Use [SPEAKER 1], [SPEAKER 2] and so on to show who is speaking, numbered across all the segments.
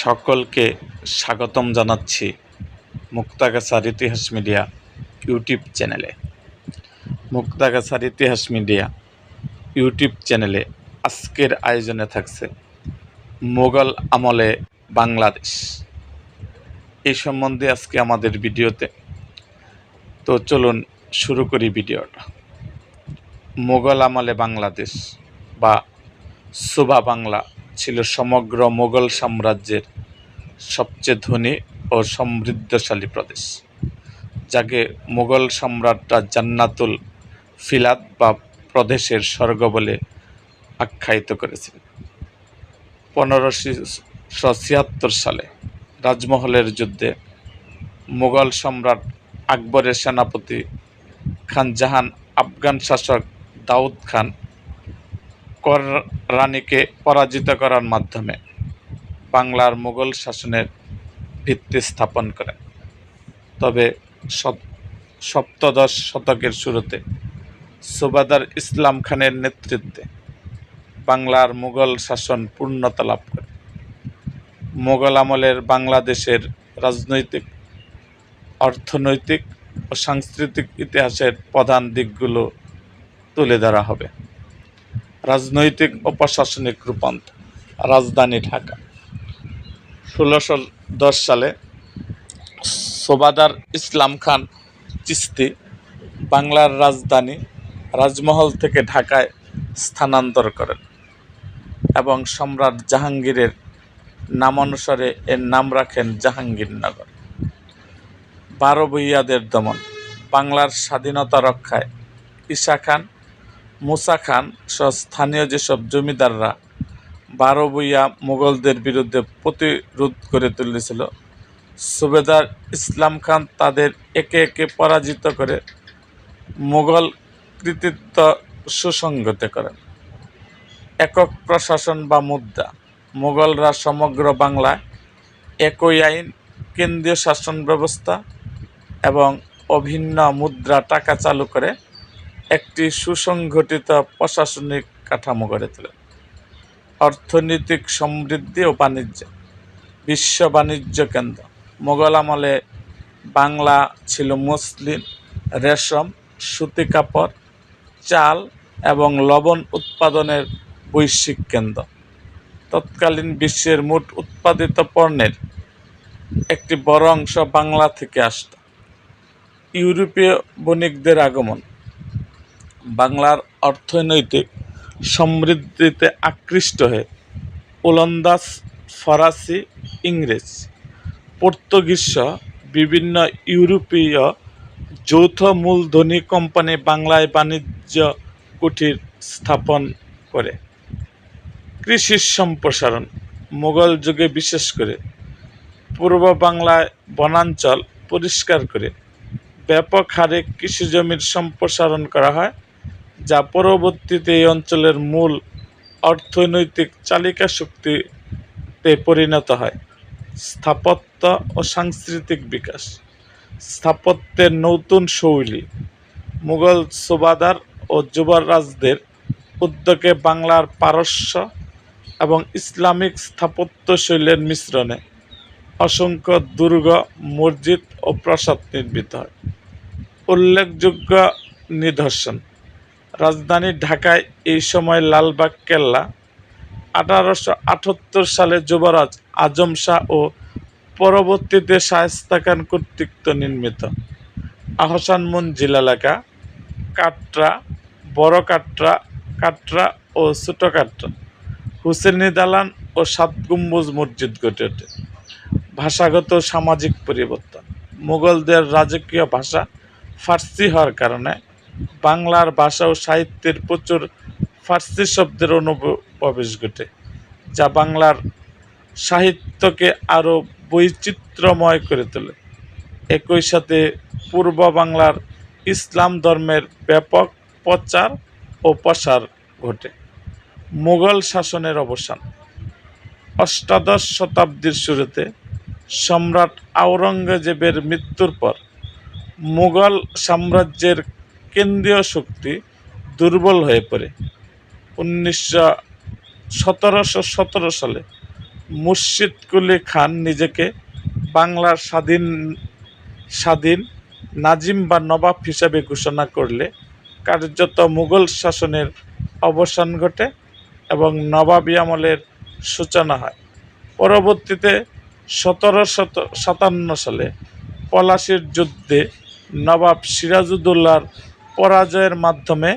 [SPEAKER 1] সকলকে স্বাগতম জানাচ্ছি মুক্তাগাছার ইতিহাস মিডিয়া ইউটিউব চ্যানেলে। মুক্তাগাছার ইতিহাস মিডিয়া ইউটিউব চ্যানেলে আজকের আয়োজনে থাকছে মোগল আমলে বাংলাদেশ। এই সম্বন্ধে আজকে আমাদের ভিডিওতে। তো চলুন শুরু করি ভিডিওটা। মোগল আমলে বাংলাদেশ বা সুবা বাংলা ছিল সমগ্র মোগল সাম্রাজ্যের সবচেয়ে ধনী ও সমৃদ্ধশালী প্রদেশ, যাকে মোগল সম্রাটরা জান্নাতুল ফিলাত বা প্রদেশের স্বর্গ বলে আখ্যায়িত করেছিল। 1576 সালে রাজমহলের যুদ্ধে মোগল সম্রাট আকবরের সেনাপতি খান জাহান আফগান শাসক দাউদ খান কররানীকে পরাজিত করার মাধ্যমে বাংলার মোগল শাসনের ভিত্তি স্থাপন করেন। তবে সপ্তদশ শতকের শুরুতে সুবাদার ইসলাম খানের নেতৃত্বে বাংলার মুঘল শাসন পূর্ণতা লাভ করে। মোগল আমলের বাংলাদেশের রাজনৈতিক, অর্থনৈতিক ও সাংস্কৃতিক ইতিহাসের প্রধান দিকগুলো তুলে ধরা হবে। রাজনৈতিক ও প্রশাসনিক রূপান্তর। রাজধানী ঢাকা। 1610 সালে সুবাদার ইসলাম খান চিশতি বাংলার রাজধানী রাজমহল থেকে ঢাকায় স্থানান্তর করেন এবং সম্রাট জাহাঙ্গীরের নামানুসারে এর নাম রাখেন জাহাঙ্গীরনগর। 12 ভূঁইয়াদের দমন। বাংলার স্বাধীনতা রক্ষায় ঈসা খান, মুসা খান সহ স্থানীয় যেসব জমিদাররা 12 ভূঁইয়া মুঘলদের বিরুদ্ধে প্রতিরোধ করে তুলেছিল, সুবেদার ইসলাম খান তাদের একে একে পরাজিত করে মুঘল কৃতিত্ব সুসংহত করেন। একক প্রশাসন বা মুদ্রা। মুঘলরা সমগ্র বাংলায় একই আইন, কেন্দ্রীয় শাসন ব্যবস্থা এবং অভিন্ন মুদ্রা টাকা চালু করে একটি সুসংগঠিত প্রশাসনিক কাঠামো গড়ে তোলেন। অর্থনৈতিক সমৃদ্ধি ও বাণিজ্য। বিশ্ব বাণিজ্য কেন্দ্র। মোগল আমলে বাংলা ছিল মসলিন, রেশম, সুতি কাপড়, চাল এবং লবণ উৎপাদনের বৈশ্বিক কেন্দ্র। তৎকালীন বিশ্বের মোট উৎপাদিত পণ্যের একটি বড় অংশ বাংলা থেকে আসত। ইউরোপীয় বণিকদের আগমন। বাংলার অর্থনৈতিক সমৃদ্ধিতে আকৃষ্ট হয়ে ওলন্দাজ, ফরাসি, ইংরেজ, পর্তুগিজ সহ বিভিন্ন ইউরোপীয় যৌথ মূলধনী কোম্পানি বাংলায় বাণিজ্য কুঠির স্থাপন করে। কৃষির সম্প্রসারণ। মোগল যুগে বিশেষ করে পূর্ব বাংলায় বনাঞ্চল পরিষ্কার করে ব্যাপক হারে কৃষিজমির সম্প্রসারণ করা হয়, যা পরবর্তীতে এই অঞ্চলের মূল অর্থনৈতিক চালিকা শক্তিতে পরিণত হয়। স্থাপত্য ও সাংস্কৃতিক বিকাশ। স্থাপত্যের নতুন শৈলী। মুঘল সুবাদার ও যুবরাজদের উদ্যোগে বাংলার পারস্য এবং ইসলামিক স্থাপত্য শৈলীর মিশ্রণে অসংখ্য দুর্গ, মসজিদ ও প্রাসাদ নির্মিত হয়। উল্লেখযোগ্য নিদর্শন। রাজধানী ঢাকায় এই সময় লালবাগ কেল্লা 1878 সালে যুবরাজ আজম শাহ ও পরবর্তীতে শায়েস্তা খান কর্তৃক নির্মিত। আহসান মঞ্জিল এলাকা, কাটরা, বড় কাটরা, কাটরা ও ছোট কাটরা, হুসেনি দালান ও 7 গম্বুজ মসজিদ গড়ে ওঠে। ভাষাগত সামাজিক পরিবর্তন। মুঘলদের রাজকীয় ভাষা ফার্সি হওয়ার কারণে বাংলার ভাষা ও সাহিত্যের প্রচুর ফার্সি শব্দের অনুপ্রবেশ ঘটে, যা বাংলার সাহিত্যকে আরও বৈচিত্র্যময় করে তোলে। একই সাথে পূর্ব বাংলার ইসলাম ধর্মের ব্যাপক প্রচার ও প্রসার ঘটে। মুঘল শাসনের অবসান। অষ্টাদশ শতাব্দীর শুরুতে সম্রাট আওরঙ্গজেবের মৃত্যুর পর মুঘল সাম্রাজ্যের কেন্দ্রীয় শক্তি দুর্বল হয়ে পড়ে। 1717 সালে মুর্শিদ কুলি খান নিজেকে বাংলার স্বাধীন নাজিম বা নবাব হিসাবে ঘোষণা করলে কার্যত মুঘল শাসনের অবসান ঘটে এবং নবাবী আমলের সূচনা হয়। পরবর্তীতে 1757 সালে পলাশীর যুদ্ধে নবাব সিরাজউদ্দৌলার পরাজয়ের মাধ্যমে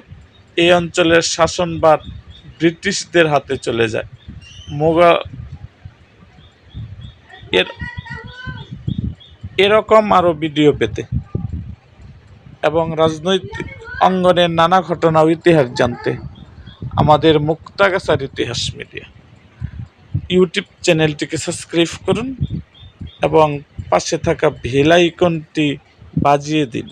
[SPEAKER 1] এই অঞ্চলের শাসনভার ব্রিটিশদের হাতে চলে যায়। এরকম আরও ভিডিও পেতে এবং রাজনৈতিক অঙ্গনের নানা ঘটনা ও ইতিহাস জানতে আমাদের মুক্তাগাছার ইতিহাস মিডিয়া ইউটিউব চ্যানেলটিকে সাবস্ক্রাইব করুন এবং পাশে থাকা বেল আইকনটি বাজিয়ে দিন।